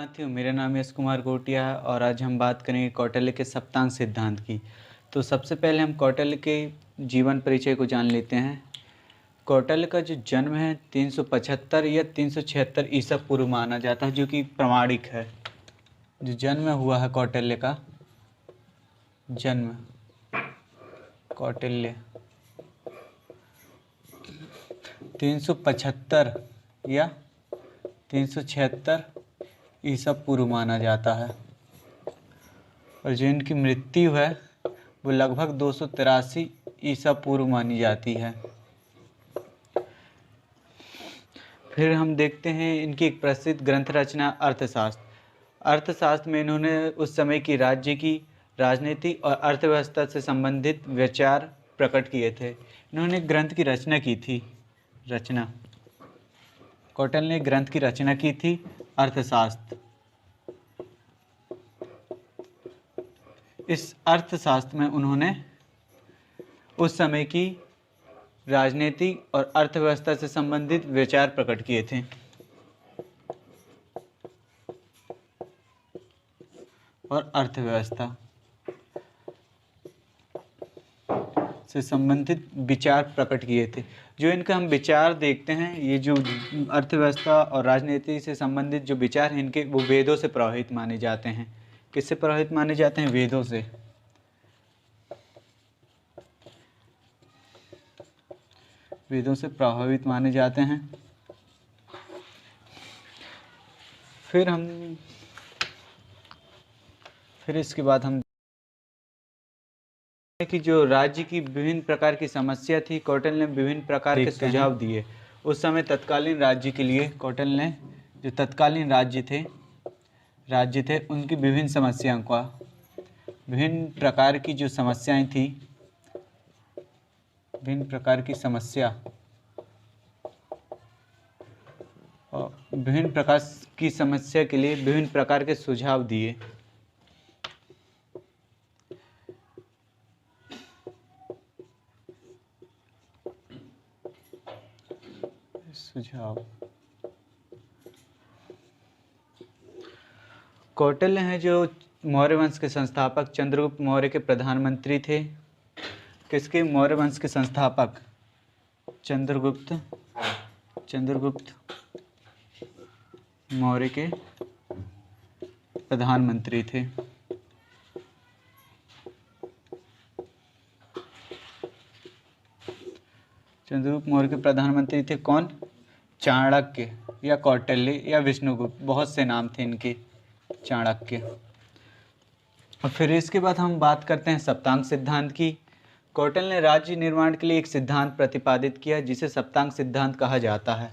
साथियों, मेरा नाम यश कुमार गोटिया है और आज हम बात करेंगे कौटिल्य के सप्तांग सिद्धांत की। तो सबसे पहले हम कौटिल्य के जीवन परिचय को जान लेते हैं। कौटिल्य का जो जन्म है 375 या 376 ईसा पूर्व माना जाता है, जो कि प्रमाणिक है। जो जन्म हुआ है कौटिल्य का जन्म, कौटिल्य 375 या 376 ईसा पूर्व माना जाता है और जो इनकी मृत्यु है वो लगभग 283 ईसा पूर्व मानी जाती है। फिर हम देखते हैं इनकी एक प्रसिद्ध ग्रंथ रचना अर्थशास्त्र। अर्थशास्त्र में इन्होंने उस समय की राज्य की राजनीति और अर्थव्यवस्था से संबंधित विचार प्रकट किए थे। इन्होंने ग्रंथ की रचना की थी। कौटिल्य ने ग्रंथ की रचना की थी अर्थशास्त्र। इस अर्थशास्त्र में उन्होंने उस समय की राजनीति और अर्थव्यवस्था से संबंधित विचार प्रकट किए थे। और अर्थव्यवस्था से संबंधित विचार प्रकट किए थे। जो इनका हम विचार देखते हैं, ये जो अर्थव्यवस्था और राजनीति से संबंधित जो विचार हैं इनके, वो वेदों से प्रभावित माने जाते हैं। किससे प्रभावित माने जाते हैं? वेदों से। वेदों से प्रभावित माने जाते हैं। फिर इसके बाद हम कि जो राज्य की विभिन्न प्रकार की समस्या थी, कौटिल्य ने विभिन्न प्रकार के सुझाव दिए। उस समय तत्कालीन राज्य के लिए कौटिल्य ने जो तत्कालीन राज्य थे उनकी विभिन्न समस्याओं का, विभिन्न प्रकार की जो समस्याएं थी, विभिन्न प्रकार की समस्या और विभिन्न प्रकार की समस्या के लिए विभिन्न प्रकार के सुझाव दिए। कौटिल्य हैं जो मौर्य वंश के संस्थापक, चंद्रगुप्त मौर्य के प्रधानमंत्री थे। किसके? मौर्य वंश के संस्थापक चंद्रगुप्त मौर्य के प्रधानमंत्री थे। चंद्रगुप्त मौर्य के प्रधानमंत्री थे कौन? चाणक्य या कौटिल्य या विष्णुगुप्त, बहुत से नाम थे इनके। चाणक्य। और फिर इसके बाद हम बात करते हैं सप्तांग सिद्धांत की। कौटिल्य ने राज्य निर्माण के लिए एक सिद्धांत प्रतिपादित किया जिसे सप्तांग सिद्धांत कहा जाता है,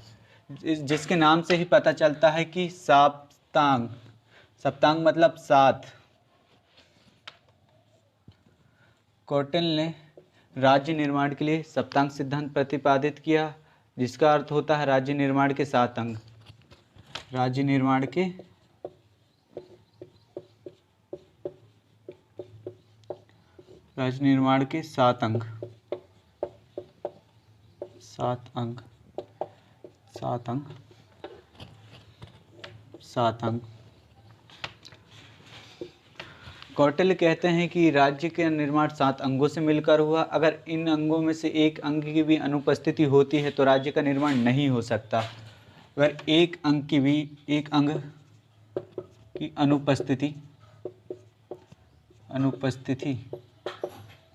जिसके नाम से ही पता चलता है कि सप्तांग मतलब 7। कौटिल्य ने राज्य निर्माण के लिए सप्तांग सिद्धांत प्रतिपादित किया, जिसका अर्थ होता है राज्य निर्माण के 7 अंग। राज्य निर्माण के 7 अंग। 7 अंग। कौटिल्य कहते हैं कि राज्य का निर्माण 7 अंगों से मिलकर हुआ। अगर इन अंगों में से एक अंग की भी अनुपस्थिति होती है तो राज्य का निर्माण नहीं हो सकता। अगर एक अंग की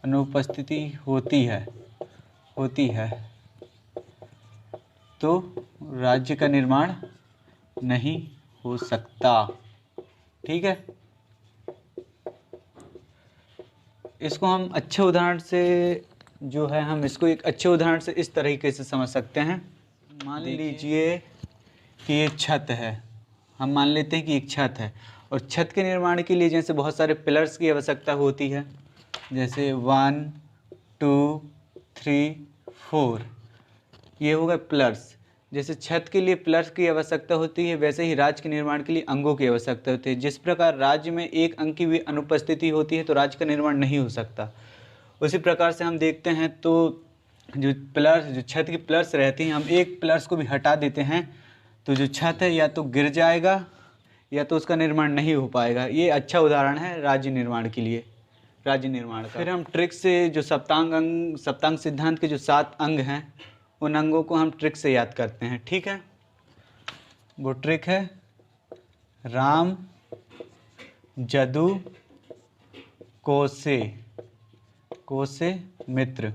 अनुपस्थिति होती है तो राज्य का निर्माण नहीं हो सकता। ठीक है, इसको हम अच्छे उदाहरण से हम इसको एक अच्छे उदाहरण से इस तरीके से समझ सकते हैं। मान लीजिए कि ये छत है। हम मान लेते हैं कि एक छत है और छत के निर्माण के लिए जैसे बहुत सारे पिलर्स की आवश्यकता होती है, जैसे 1 2 3 4, ये हो गए पिलर्स। जैसे छत के लिए पिलर्स की आवश्यकता होती है, वैसे ही राज्य के निर्माण के लिए अंगों की आवश्यकता होती है। जिस प्रकार राज्य में एक अंग की भी अनुपस्थिति होती है तो राज्य का निर्माण नहीं हो सकता, उसी प्रकार से हम देखते हैं तो जो छत की पिलर्स रहती हैं, हम एक पिलर्स को भी हटा देते हैं तो जो छत है या तो गिर जाएगा या तो उसका निर्माण नहीं हो पाएगा। ये अच्छा उदाहरण है राज्य निर्माण के लिए, राज्य निर्माण का। फिर हम ट्रिक से जो सप्तांग सिद्धांत के जो 7 अंग हैं, उन अंगों को हम ट्रिक से याद करते हैं। ठीक है, वो ट्रिक है राम, जदु, कोसे, कोसे, मित्र।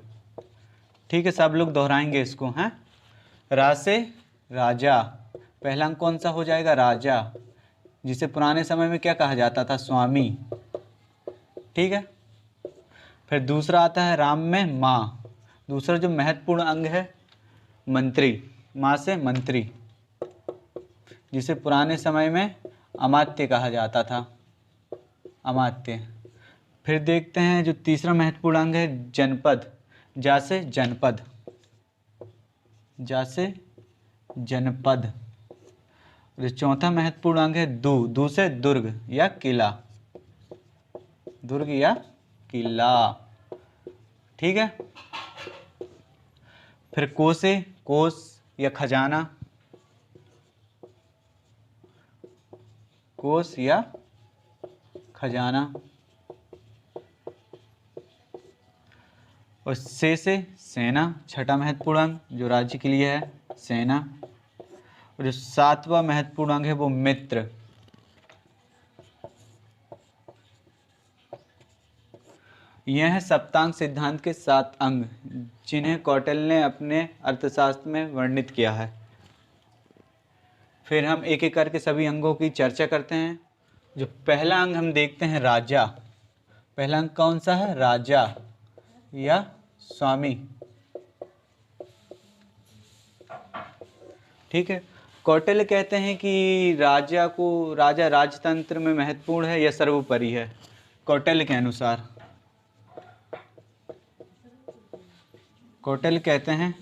ठीक है, सब लोग दोहराएंगे इसको। हैं, रा से राजा, पहला अंक कौन सा हो जाएगा? राजा, जिसे पुराने समय में क्या कहा जाता था? स्वामी। ठीक है, फिर दूसरा आता है राम में माँ, दूसरा जो महत्वपूर्ण अंग है मंत्री, माँ से मंत्री, जिसे पुराने समय में अमात्य कहा जाता था, अमात्य। फिर देखते हैं जो तीसरा महत्वपूर्ण अंग है जनपद, जा से जनपद, जा से जनपद। जो चौथा महत्वपूर्ण अंग है दू से दुर्ग या किला, दुर्ग या किला। ठीक है, फिर को से कोस या खजाना, कोस या खजाना। और से सेना, छठा महत्वपूर्ण अंग जो राज्य के लिए है, सेना। और जो 7वां महत्वपूर्ण अंग है वो मित्र। यह है सप्तांग सिद्धांत के 7 अंग, जिन्हें कौटिल्य ने अपने अर्थशास्त्र में वर्णित किया है। फिर हम एक एक करके सभी अंगों की चर्चा करते हैं। जो पहला अंग हम देखते हैं राजा। पहला अंग कौन सा है? राजा या स्वामी। ठीक है, कौटिल्य कहते हैं कि राजा राजतंत्र में महत्वपूर्ण है या सर्वोपरि है। कौटिल्य के अनुसार, कौटिल्य कहते हैं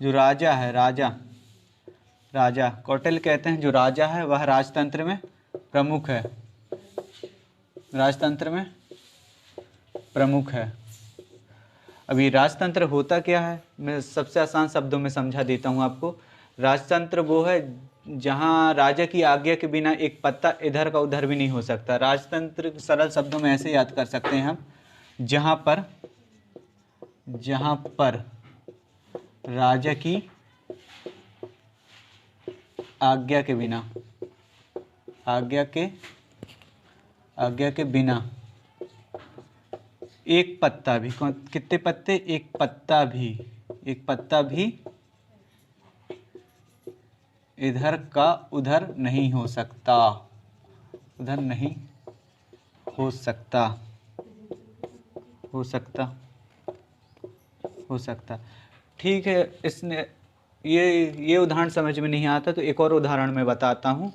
जो राजा है, राजा कौटिल्य कहते हैं जो राजा है वह राजतंत्र में प्रमुख है, राजतंत्र में प्रमुख है। अभी राजतंत्र होता क्या है, मैं सबसे आसान शब्दों में समझा देता हूँ आपको। राजतंत्र वो है जहाँ राजा की आज्ञा के बिना एक पत्ता इधर का उधर भी नहीं हो सकता। राजतंत्र सरल शब्दों में ऐसे याद कर सकते हैं हम, जहाँ पर राजा की आज्ञा के बिना, आज्ञा के बिना एक पत्ता भी, कितने पत्ते? एक पत्ता भी इधर का उधर नहीं हो सकता, उधर नहीं हो सकता, हो सकता। ठीक है, इसने ये उदाहरण समझ में नहीं आता तो एक और उदाहरण मैं बताता हूँ।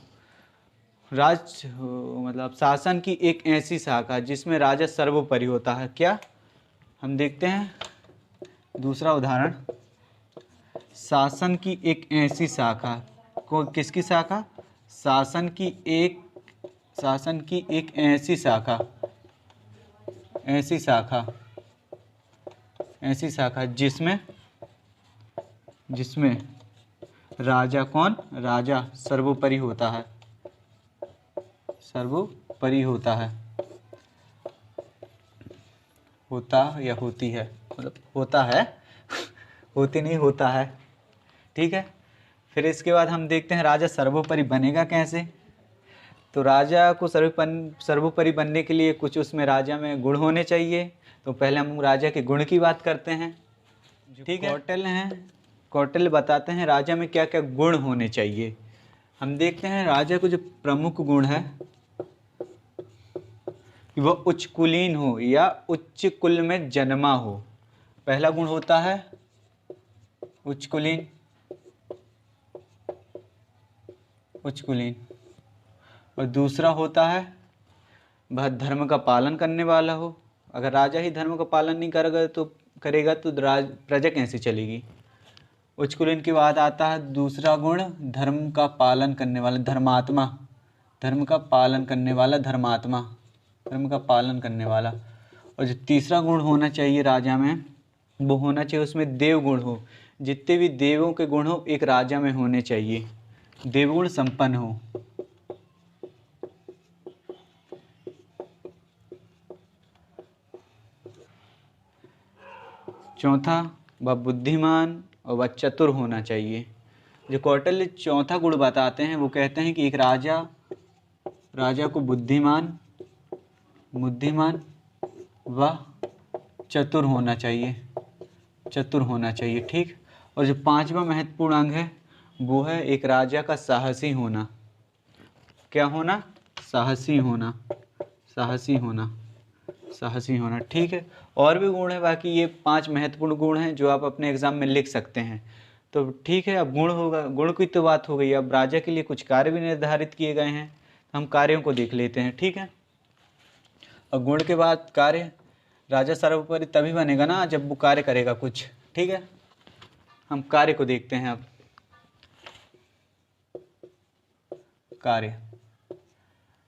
मतलब शासन की एक ऐसी शाखा जिसमें राजा सर्वोपरि होता है। क्या? हम देखते हैं दूसरा उदाहरण। शासन की एक ऐसी शाखा, किसकी शाखा? शासन की एक ऐसी शाखा जिसमें राजा कौन? राजा सर्वोपरि होता है, सर्वोपरि होता है, होता या होती है, मतलब होता है होती नहीं, होता है। ठीक है, फिर इसके बाद हम देखते हैं राजा सर्वोपरि बनेगा कैसे। तो राजा को सर्वोपरि बनने के लिए कुछ उसमें राजा में गुण होने चाहिए। तो पहले हम राजा के गुण की बात करते हैं। ठीक है, कौटिल्य बताते हैं राजा में क्या क्या गुण होने चाहिए। हम देखते हैं राजा को जो प्रमुख गुण है कि वह उच्च कुलीन हो या उच्च कुल में जन्मा हो। पहला गुण होता है उच्च कुलीन, और दूसरा होता है वह धर्म का पालन करने वाला हो। अगर राजा ही धर्म का पालन नहीं करेगा तो प्रजा कैसे चलेगी। उच्च कुलीन के बाद आता है दूसरा गुण धर्म का पालन करने वाला, धर्मात्मा, धर्म का पालन करने वाला, धर्मात्मा, धर्म का पालन करने वाला। और जो तीसरा गुण होना चाहिए राजा में, वो होना चाहिए उसमें देव गुण हो। जितने भी देवों के गुण हो एक राजा में होने चाहिए, देवगुण संपन्न हो। चौथा, वह बुद्धिमान और वह चतुर होना चाहिए। जो कौटिल्य चौथा गुण बताते हैं वो कहते हैं कि एक राजा को बुद्धिमान व चतुर होना चाहिए, ठीक। और जो पांचवा महत्वपूर्ण अंग है वो है एक राजा का साहसी होना। क्या होना? साहसी होना, ठीक है। और भी गुण है, बाकी ये 5 महत्वपूर्ण गुण हैं जो आप अपने एग्जाम में लिख सकते हैं। तो ठीक है, अब गुण की तो बात हो गई। अब राजा के लिए कुछ कार्य भी निर्धारित किए गए हैं, हम कार्यों को देख लेते हैं, ठीक है। और गुण के बाद कार्य, राजा सर्वोपरि तभी बनेगा ना जब वो कार्य करेगा कुछ, ठीक है। हम कार्य को देखते हैं अब। कार्य,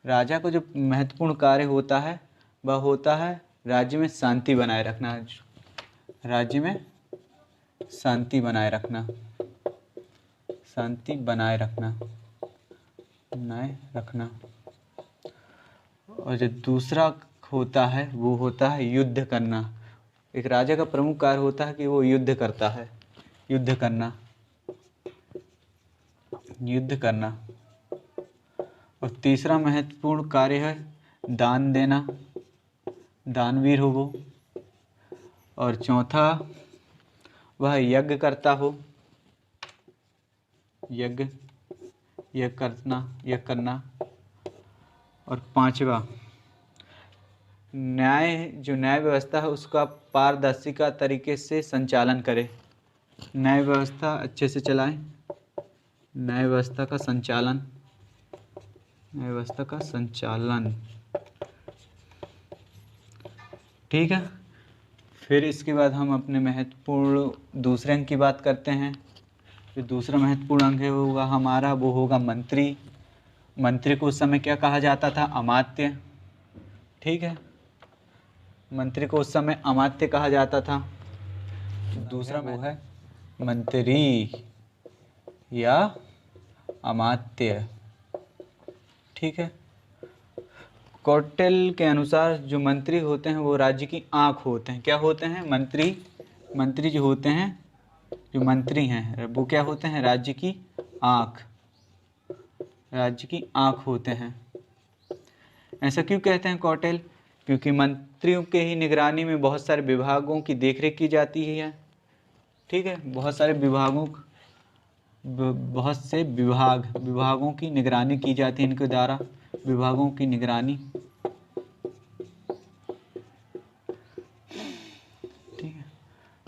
राजा को जो महत्वपूर्ण कार्य होता है वह होता है राज्य में शांति बनाए रखना, और जो दूसरा होता है वो होता है युद्ध करना। एक राजा का प्रमुख कार्य होता है कि वो युद्ध करना। और तीसरा महत्वपूर्ण कार्य है दान देना, दानवीर हो वो। और चौथा, वह यज्ञ करना। और पांचवा, न्याय व्यवस्था है उसका पारदर्शिता तरीके से संचालन करे, न्याय व्यवस्था अच्छे से चलाएं, न्याय व्यवस्था का संचालन, ठीक है। फिर इसके बाद हम अपने महत्वपूर्ण दूसरे अंग की बात करते हैं। जो दूसरा महत्वपूर्ण अंग है वो होगा मंत्री। मंत्री को उस समय क्या कहा जाता था? अमात्य, ठीक है। मंत्री को उस समय अमात्य कहा जाता था। दूसरा वो है मंत्री या अमात्य, ठीक है। कौटिल्य के अनुसार जो मंत्री होते हैं वो राज्य की आँख होते हैं। क्या होते हैं? मंत्री जो होते हैं, जो मंत्री हैं वो क्या होते हैं? राज्य की आँख होते हैं। ऐसा क्यों कहते हैं कौटिल्य? क्योंकि मंत्रियों के ही निगरानी में बहुत सारे विभागों की देखरेख की जाती है, ठीक है। बहुत से विभागों की निगरानी की जाती है इनके द्वारा, विभागों की निगरानी, ठीक है।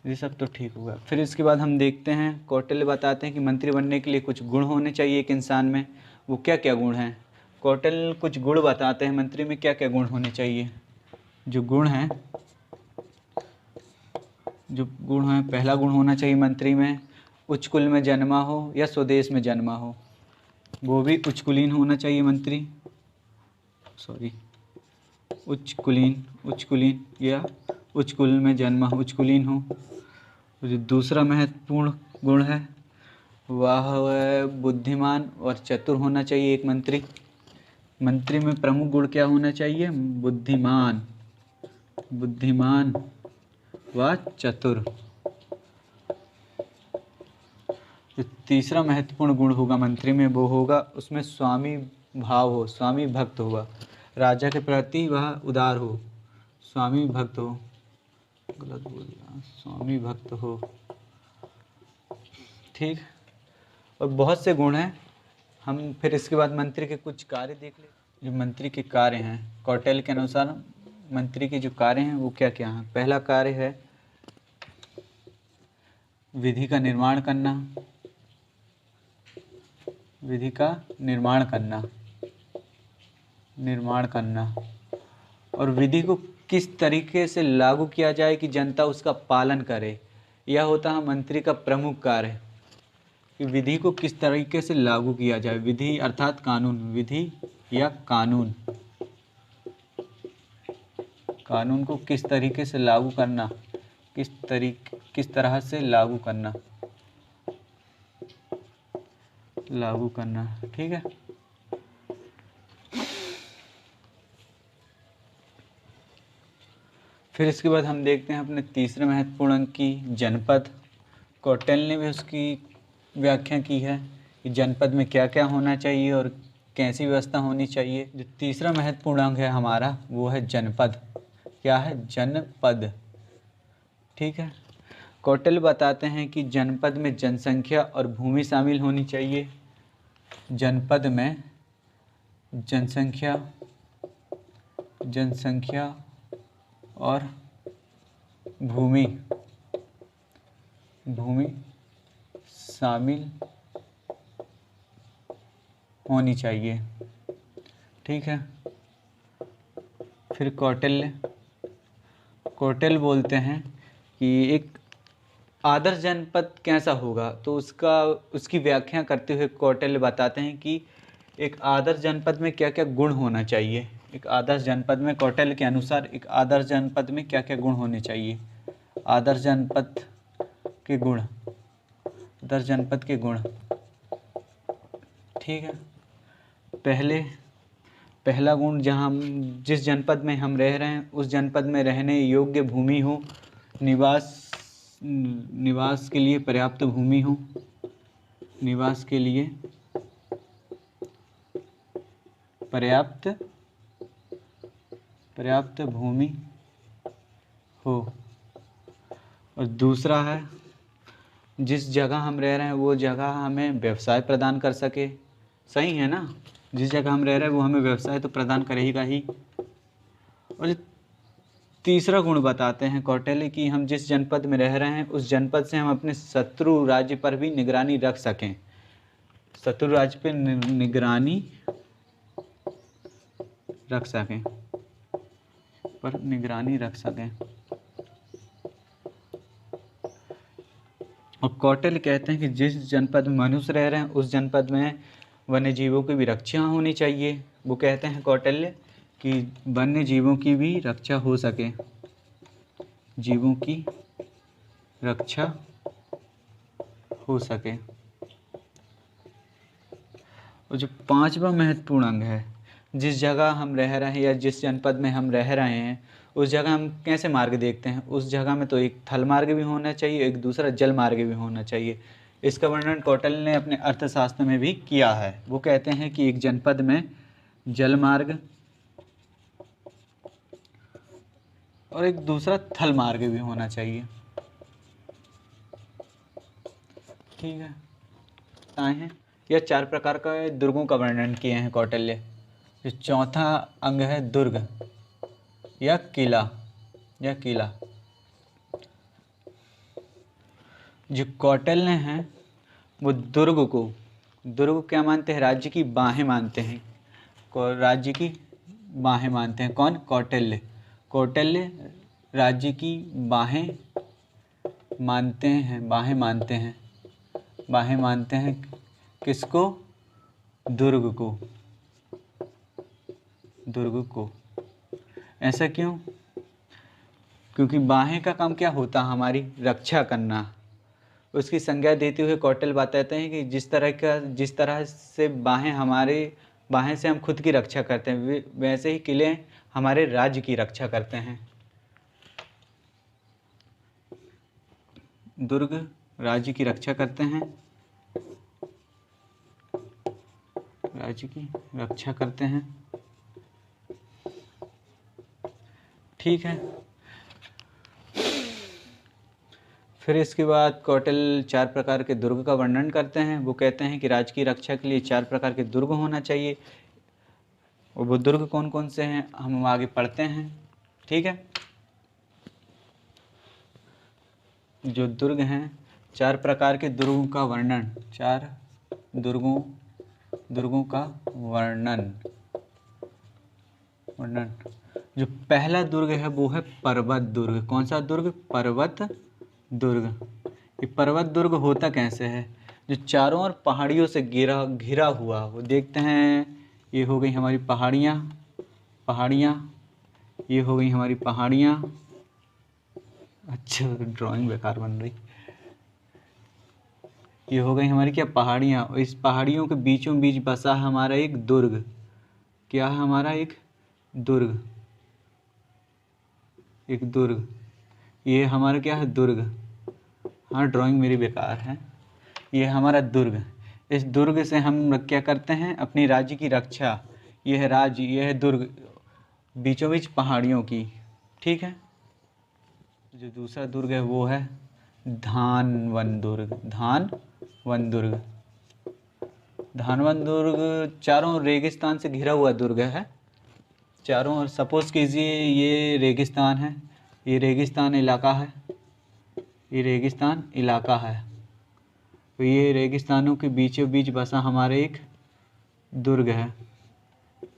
ये सब तो ठीक होगा। फिर इसके बाद हम देखते हैं, कौटिल्य बताते हैं कि मंत्री बनने के लिए कुछ गुण होने चाहिए एक इंसान में। वो क्या क्या गुण हैं? कौटिल्य कुछ गुण बताते हैं मंत्री में क्या क्या गुण होने चाहिए। जो गुण हैं, पहला गुण होना चाहिए मंत्री में, उच्च कुल में जन्मा हो या स्वदेश में जन्मा हो। वो भी उच्च कुलीन होना चाहिए मंत्री, उच्च कुलीन या उच्च कुल में जन्मा हो, उच्च कुलीन हो। जो दूसरा महत्वपूर्ण गुण है वह बुद्धिमान और चतुर होना चाहिए एक मंत्री में प्रमुख गुण क्या होना चाहिए? बुद्धिमान व चतुर। जो तीसरा महत्वपूर्ण गुण होगा मंत्री में वो होगा उसमें स्वामी भक्त होगा, राजा के प्रति वह उदार हो, स्वामी भक्त हो, ठीक। और बहुत से गुण हैं। हम फिर इसके बाद मंत्री के कुछ कार्य देख ले। जो मंत्री के कार्य हैं कौटिल्य के अनुसार, मंत्री के जो कार्य हैं वो क्या क्या हैं? पहला कार्य है विधि का निर्माण करना, और विधि को किस तरीके से लागू किया जाए कि जनता उसका पालन करे। यह होता है मंत्री का प्रमुख कार्य कि विधि को किस तरीके से लागू किया जाए। विधि अर्थात कानून, विधि या कानून को किस तरीके से लागू करना, किस तरह से लागू करना, ठीक है। फिर इसके बाद हम देखते हैं अपने तीसरे महत्वपूर्ण अंक की जनपद। कौटिल्य ने भी उसकी व्याख्या की है कि जनपद में क्या क्या होना चाहिए और कैसी व्यवस्था होनी चाहिए। जो तीसरा महत्वपूर्ण अंक है हमारा वो है जनपद। क्या है? जनपद। ठीक है। कौटिल्य बताते हैं कि जनपद में जनसंख्या और भूमि शामिल होनी चाहिए। जनपद में जनसंख्या और भूमि शामिल होनी चाहिए। ठीक है। फिर कौटिल्य बोलते हैं कि एक आदर्श जनपद कैसा होगा, तो उसकी व्याख्या करते हुए कौटिल्य बताते हैं कि एक आदर्श जनपद में क्या क्या गुण होना चाहिए। एक आदर्श जनपद में कौटिल्य के अनुसार एक आदर्श जनपद में क्या क्या गुण होने चाहिए। आदर्श जनपद के गुण। ठीक है। पहला गुण, जहाँ हम जिस जनपद में हम रह रहे हैं उस जनपद में रहने योग्य भूमि हो, निवास के लिए पर्याप्त भूमि हो, पर्याप्त भूमि हो। और दूसरा है, जिस जगह हम रह रहे हैं वो जगह हमें व्यवसाय प्रदान कर सके। सही है ना? जिस जगह हम रह रहे हैं वो हमें व्यवसाय तो प्रदान करेगा ही। और तीसरा गुण बताते हैं कौटिल्य कि हम जिस जनपद में रह रहे हैं उस जनपद से हम अपने शत्रु राज्य पर भी निगरानी रख सकें। शत्रु राज्य पर निगरानी रख सकें। और कौटिल्य कहते हैं कि जिस जनपद में मनुष्य रह रहे हैं उस जनपद में वन्य जीवों की भी रक्षा होनी चाहिए। वो कहते हैं कौटिल्य कि वन्य जीवों की भी रक्षा हो सके, और जो पांचवा महत्वपूर्ण अंग है, जिस जगह हम रह रहे हैं या जिस जनपद में हम रह रहे हैं उस जगह हम कैसे मार्ग देखते हैं। उस जगह में तो एक थल मार्ग भी होना चाहिए, एक दूसरा जल मार्ग भी होना चाहिए। इसका वर्णन कौटिल्य ने अपने अर्थशास्त्र में भी किया है। वो कहते हैं कि एक जनपद में जल मार्ग और एक दूसरा थल मार्ग भी होना चाहिए। ठीक है। हैं यह 4 प्रकार का दुर्गों का वर्णन किए हैं कौटिल्य। जो चौथा अंग है दुर्ग या किला। जो कौटिल्य हैं वो दुर्ग को क्या मानते हैं? राज्य की बाहें मानते हैं। कौन? कौटिल्य राज्य की बाहें मानते हैं। किसको? दुर्ग को। ऐसा क्यों? क्योंकि बाहें का काम क्या होता है? हमारी रक्षा करना। उसकी संज्ञा देते हुए कौटिल्य बताते हैं कि जिस तरह से बाहें से हम खुद की रक्षा करते हैं, वैसे ही किले हमारे राज्य की रक्षा करते हैं। दुर्ग राज्य की रक्षा करते हैं। ठीक है। फिर इसके बाद कौटिल्य 4 प्रकार के दुर्ग का वर्णन करते हैं। वो कहते हैं कि राज्य की रक्षा के लिए 4 प्रकार के दुर्ग होना चाहिए। और वो दुर्ग कौन कौन से हैं हम आगे पढ़ते हैं। ठीक है। जो दुर्ग हैं, 4 प्रकार के दुर्गों का वर्णन। 4 दुर्गों का वर्णन। जो पहला दुर्ग है वो है पर्वत दुर्ग। कौन सा दुर्ग? पर्वत दुर्ग। ये पर्वत दुर्ग होता कैसे है? जो चारों ओर पहाड़ियों से घिरा हुआ। वो देखते हैं, ये हो गई हमारी पहाड़ियाँ, ये हो गई हमारी पहाड़ियाँ। अच्छा, ड्राइंग बेकार बन रही। ये हो गई हमारी क्या? पहाड़ियाँ। और इस पहाड़ियों के बीचों बीच बसा हमारा एक दुर्ग। क्या है हमारा? एक दुर्ग। एक दुर्ग, ये हमारा क्या है, दुर्ग। हाँ, ड्राइंग मेरी बेकार है। ये हमारा दुर्ग, इस दुर्ग से हम क्या करते हैं, अपनी राज्य की रक्षा। ये है राज्य, ये है दुर्ग, बीचों बीच पहाड़ियों की। ठीक है। जो दूसरा दुर्ग है वो है धानवन दुर्ग। धानवन दुर्ग, धानवन दुर्ग चारों ओर रेगिस्तान से घिरा हुआ दुर्ग है। चारों ओर, सपोज कीजिए ये रेगिस्तान है, ये रेगिस्तान इलाका है, ये रेगिस्तान इलाका है। तो ये रेगिस्तानों के बीचों बीच बसा हमारे एक दुर्ग है,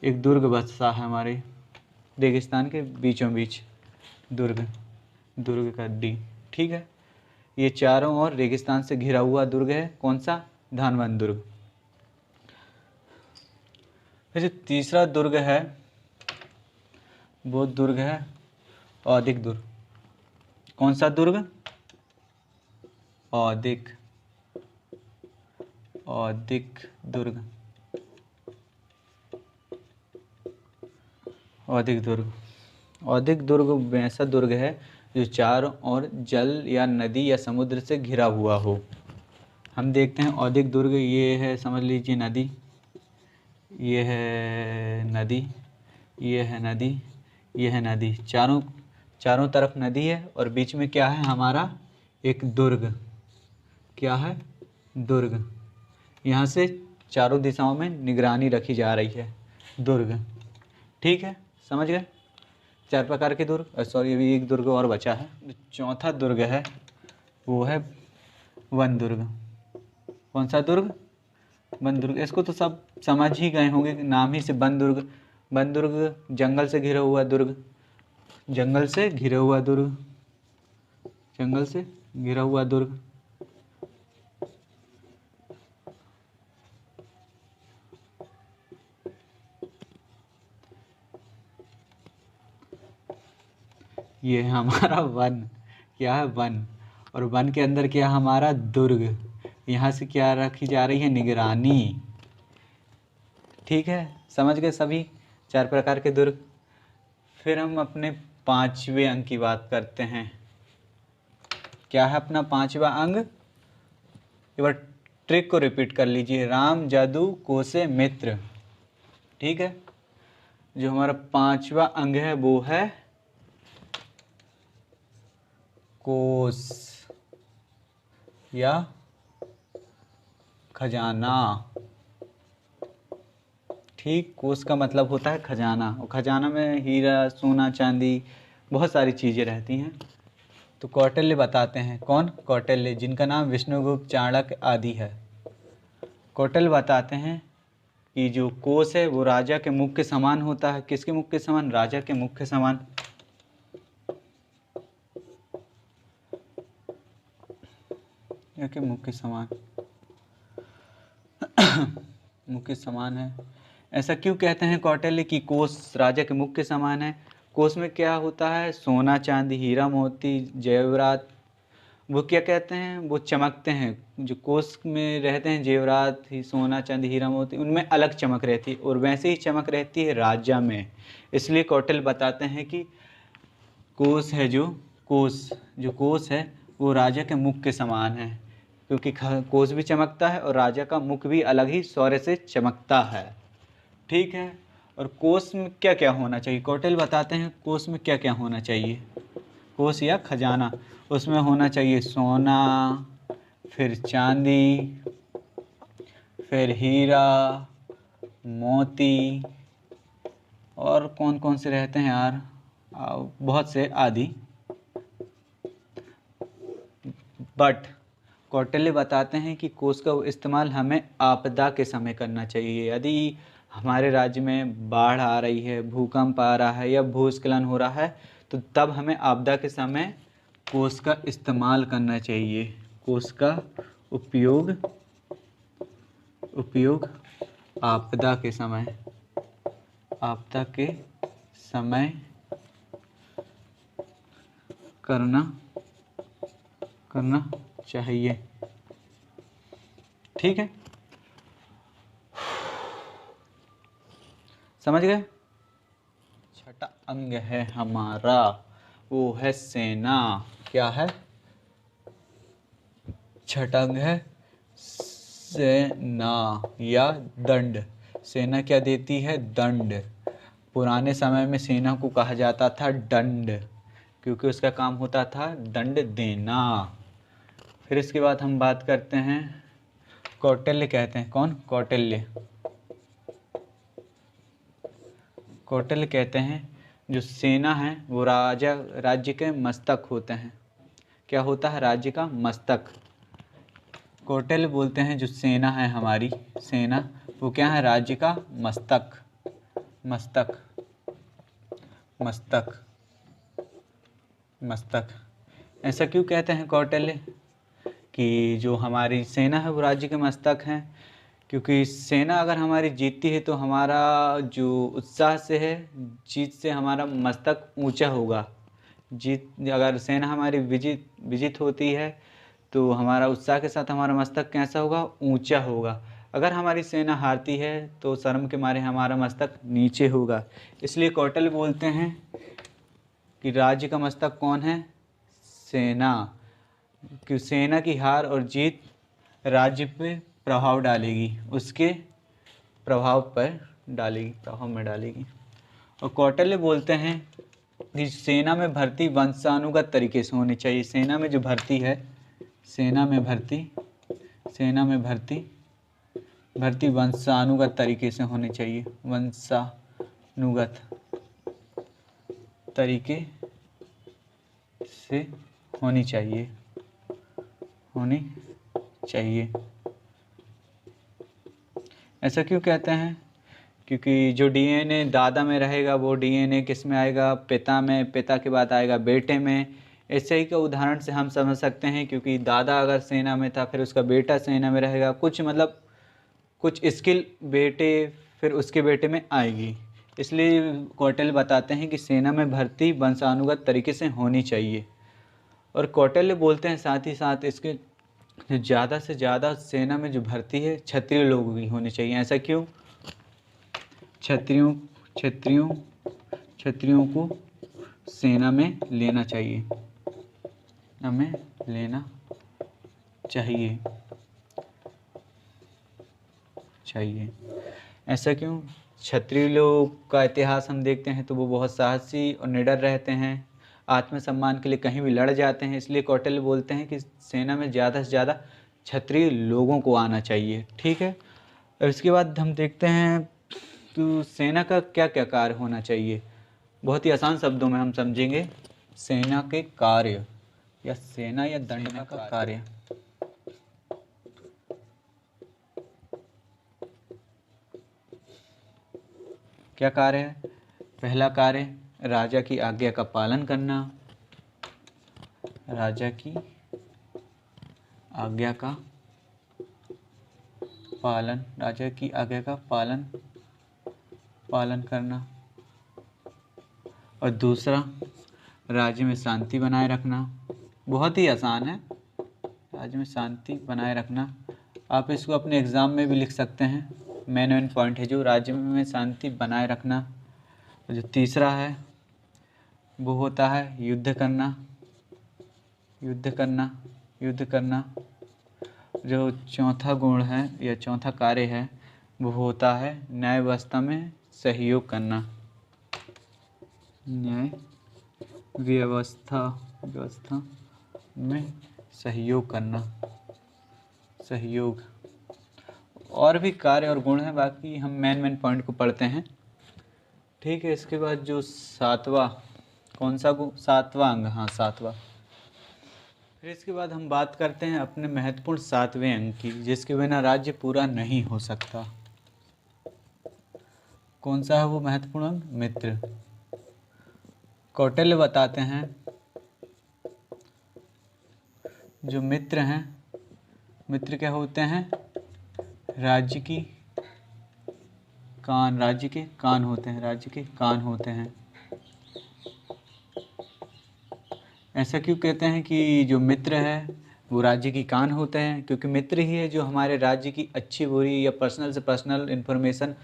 एक दुर्ग बसा है हमारे रेगिस्तान के बीचों बीच, दुर्ग, दुर्ग का डी। ठीक है। ये चारों ओर रेगिस्तान से घिरा हुआ दुर्ग है, कौन सा, धानवन दुर्ग। फिर तीसरा दुर्ग है, वो दुर्ग है औदिक दुर्ग। कौन सा दुर्ग, औदिक, औदिक दुर्ग, औदिक दुर्ग। औदिक दुर्ग ऐसा दुर्ग है जो चारों ओर जल या नदी या समुद्र से घिरा हुआ हो। हम देखते हैं औदिक दुर्ग, ये है, समझ लीजिए नदी, ये है नदी, ये है नदी, ये है नदी, चारों तरफ नदी है और बीच में क्या है हमारा, एक दुर्ग। क्या है, दुर्ग। यहाँ से चारों दिशाओं में निगरानी रखी जा रही है, दुर्ग। ठीक है, समझ गए। 4 प्रकार के दुर्ग, सॉरी अभी एक दुर्ग और बचा है। चौथा दुर्ग है वो है वन दुर्ग। कौन सा दुर्ग, वन दुर्ग। इसको तो सब समझ ही गए होंगे, नाम ही से वन दुर्ग। वन दुर्ग जंगल से घिरा हुआ दुर्ग, जंगल से घिरा हुआ दुर्ग, जंगल से घिरा हुआ दुर्ग। ये है हमारा वन, क्या है, वन। और वन के अंदर क्या है, हमारा दुर्ग। यहाँ से क्या रखी जा रही है, निगरानी। ठीक है, समझ गए सभी 4 प्रकार के दुर्ग। फिर हम अपने 5वें अंग की बात करते हैं। क्या है अपना 5वां अंग, एक बार ट्रिक को रिपीट कर लीजिए, राम जादू कोसे मित्र। ठीक है। जो हमारा 5वां अंग है वो है कोस या खजाना। ठीक, कोस का मतलब होता है खजाना, और खजाना में हीरा सोना चांदी बहुत सारी चीज़ें रहती हैं। तो कौटिल्य बताते हैं, कौन, कौटिल्य, जिनका नाम विष्णुगुप्त, चाणक्य आदि है। कौटिल्य बताते हैं कि जो कोस है वो राजा के मुख के समान होता है। किसके मुख के समान, राजा के मुख के समान। के मुख के समान मुख के समान है। ऐसा क्यों कहते हैं कौटिल्य कि कोस राजा के मुख के समान है। कोस में क्या होता है, सोना चांदी हीरा मोती जेवरात, वो क्या कहते हैं, वो चमकते हैं। जो कोस में रहते हैं जेवरात ही, सोना चांदी हीरा मोती, उनमें अलग चमक रहती है, और वैसे ही चमक रहती है राजा में। इसलिए कौटिल्य बताते हैं कि कोस है, जो कोस है वो राजा के मुख के समान है, क्योंकि कोस भी चमकता है और राजा का मुख भी अलग ही शौर्य से चमकता है। ठीक है। और कोस में क्या क्या होना चाहिए, कौटिल्य बताते हैं कोस में क्या क्या होना चाहिए। कोस या खजाना, उसमें होना चाहिए सोना, फिर चांदी, फिर हीरा मोती, और कौन कौन से रहते हैं यार, बहुत से आदि। बट कौटिल्य बताते हैं कि कोस का इस्तेमाल हमें आपदा के समय करना चाहिए। यदि हमारे राज्य में बाढ़ आ रही है, भूकंप आ रहा है या भूस्खलन हो रहा है, तो तब हमें आपदा के समय कोस का इस्तेमाल करना चाहिए। कोस का उपयोग आपदा के समय करना चाहिए। ठीक है, समझ गए। छठा अंग है हमारा वो है सेना। क्या है? छठा अंग है सेना या दंड। सेना क्या देती है? दंड। पुराने समय में सेना को कहा जाता था दंड, क्योंकि उसका काम होता था दंड देना। फिर इसके बाद हम बात करते हैं कौटिल्य कहते हैं। कौन? कौटिल्य। कौटिल्य कहते हैं जो सेना है वो राज्य के मस्तक होते हैं। क्या होता है? राज्य का मस्तक। कौटिल्य बोलते हैं जो सेना है हमारी सेना, वो क्या है? राज्य का मस्तक। मस्तक मस्तक मस्तक। ऐसा क्यों कहते हैं कौटिल्य कि जो हमारी सेना है वो राज्य के मस्तक हैं? क्योंकि सेना अगर हमारी जीतती है तो हमारा जो उत्साह से है, जीत से हमारा मस्तक ऊंचा होगा। अगर सेना हमारी विजित होती है तो हमारा उत्साह के साथ हमारा मस्तक कैसा होगा? ऊंचा होगा। अगर हमारी सेना हारती है तो शर्म के मारे हमारा मस्तक नीचे होगा। इसलिए कौटिल्य बोलते हैं कि राज्य का मस्तक कौन है? सेना। कि सेना की हार और जीत राज्य पे प्रभाव डालेगी, उसके प्रभाव में डालेगी। और कौटिल्य बोलते हैं कि सेना में भर्ती वंशानुगत तरीके से होनी चाहिए। सेना में जो भर्ती है, सेना में भर्ती वंशानुगत तरीके से होनी चाहिए। वंशानुगत तरीके से होनी चाहिए। ऐसा क्यों कहते हैं? क्योंकि जो डीएनए दादा में रहेगा वो डीएनए किस में आएगा? पिता में। पिता के बाद आएगा बेटे में। ऐसे ही का उदाहरण से हम समझ सकते हैं, क्योंकि दादा अगर सेना में था फिर उसका बेटा सेना में रहेगा, कुछ स्किल बेटे फिर उसके बेटे में आएगी। इसलिए कौटिल्य बताते हैं कि सेना में भर्ती वंशानुगत तरीके से होनी चाहिए। और कौटिल्य बोलते हैं साथ ही साथ इसके ज़्यादा से ज़्यादा सेना में जो भर्ती है क्षत्रिय लोगों की होनी चाहिए। ऐसा क्यों? क्षत्रियों को सेना में लेना चाहिए। ऐसा क्यों? क्षत्रिय लोग का इतिहास हम देखते हैं तो वो बहुत साहसी और निडर रहते हैं, आत्मसम्मान के लिए कहीं भी लड़ जाते हैं। इसलिए कौटिल्य बोलते हैं कि सेना में ज़्यादा से ज़्यादा क्षत्रिय लोगों को आना चाहिए। ठीक है। और इसके बाद हम देखते हैं तो सेना का क्या क्या कार्य होना चाहिए। बहुत ही आसान शब्दों में हम समझेंगे। सेना के कार्य या सेना या दंड का कार्य। क्या कार्य है? पहला कार्य राजा की आज्ञा का पालन करना। राजा की आज्ञा का पालन करना। और दूसरा राज्य में शांति बनाए रखना। बहुत ही आसान है, राज्य में शांति बनाए रखना। आप इसको अपने एग्ज़ाम में भी लिख सकते हैं। मेन पॉइंट है जो राज्य में शांति बनाए रखना। और जो तीसरा है वो होता है युद्ध करना। जो चौथा गुण है या चौथा कार्य है वो होता है न्याय व्यवस्था में सहयोग करना। न्याय व्यवस्था में सहयोग। और भी कार्य और गुण हैं, बाकी हम मेन पॉइंट को पढ़ते हैं। ठीक है। इसके बाद जो सातवां अंग, हाँ सातवां। फिर इसके बाद हम बात करते हैं अपने महत्वपूर्ण सातवें अंग की, जिसके बिना राज्य पूरा नहीं हो सकता। कौन सा है वो महत्वपूर्ण अंग? मित्र। कौटिल्य बताते हैं जो मित्र हैं, मित्र क्या होते हैं? राज्य के कान होते हैं। ऐसा क्यों कहते हैं कि जो मित्र है वो राज्य की कान होते हैं? क्योंकि मित्र ही है जो हमारे राज्य की अच्छी बुरी या पर्सनल से पर्सनल इन्फॉर्मेशन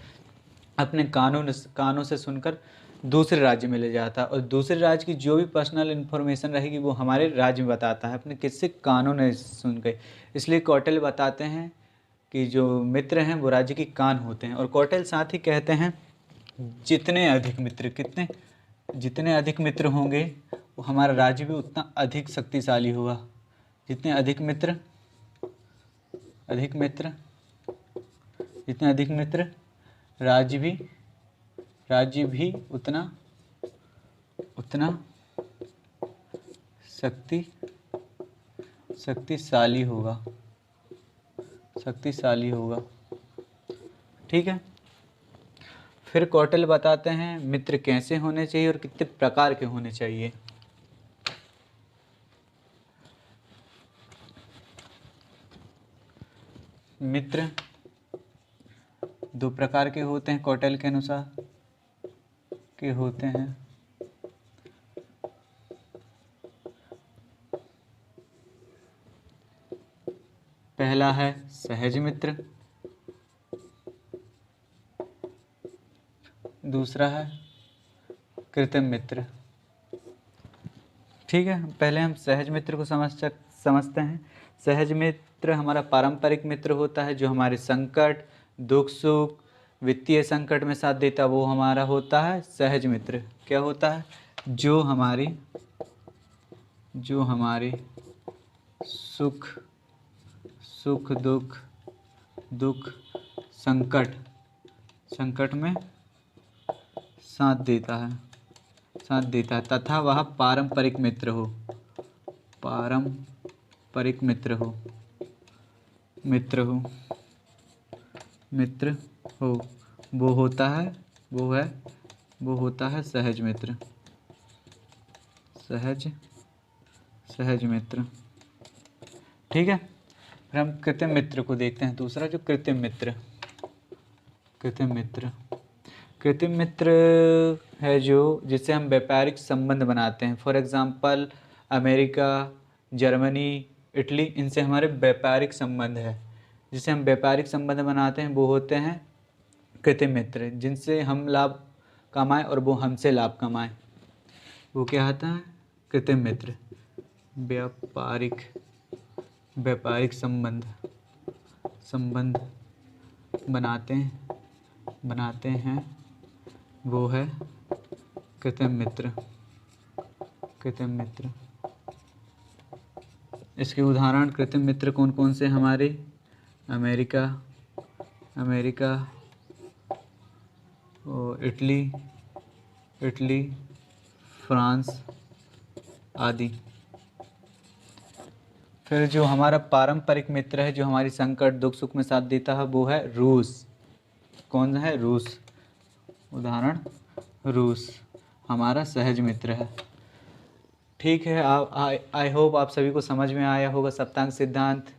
अपने कानों से सुनकर दूसरे राज्य में ले जाता है और दूसरे राज्य की जो भी पर्सनल इन्फॉर्मेशन रहेगी वो हमारे राज्य में बताता है, अपने किससे, कानून है सुन के। इसलिए कौटिल्य बताते हैं कि जो मित्र हैं वो राज्य की कान होते हैं। और कौटिल्य साथ ही कहते हैं जितने अधिक मित्र, कितने, जितने अधिक मित्र होंगे वो हमारा राज्य भी उतना अधिक शक्तिशाली होगा। जितने अधिक मित्र, अधिक मित्र, जितने अधिक मित्र, राज्य भी उतना शक्तिशाली होगा, शक्तिशाली होगा। ठीक है। फिर कौटिल्य बताते हैं मित्र कैसे होने चाहिए और कितने प्रकार के होने चाहिए। मित्र 2 प्रकार के होते हैं कौटिल्य के अनुसार, के होते हैं। पहला है सहज मित्र, दूसरा है कृत्रिम मित्र। ठीक है, पहले हम सहज मित्र को समझते हैं। सहज मित्र हमारा पारंपरिक मित्र होता है, जो हमारे संकट, दुख सुख, वित्तीय संकट में साथ देता, वो हमारा होता है सहज मित्र। क्या होता है? जो हमारी सुख दुख संकट में साथ देता है तथा वह पारंपरिक मित्र हो, वो होता है सहज मित्र। सहज मित्र। ठीक है। फिर हम कृत्रिम मित्र को देखते हैं। दूसरा जो कृत्रिम मित्र है जो जिससे हम व्यापारिक संबंध बनाते हैं। For example America, Germany, Italy, इनसे हमारे व्यापारिक संबंध है। जिससे हम व्यापारिक संबंध बनाते हैं वो होते हैं कृत्रिम मित्र, जिनसे हम लाभ कमाएं और वो हमसे लाभ कमाएं। वो क्या होता है? कृत्रिम मित्र। व्यापारिक संबंध बनाते हैं वो है कृत्रिम मित्र। इसके उदाहरण कृत्रिम मित्र कौन कौन से हमारे? अमेरिका और इटली, फ्रांस आदि। फिर जो हमारा पारंपरिक मित्र है, जो हमारी संकट दुख सुख में साथ देता है, वो है रूस। कौन है? रूस। उदाहरण रूस हमारा सहज मित्र है। ठीक है। आई होप आप सभी को समझ में आया होगा सप्तांग सिद्धांत।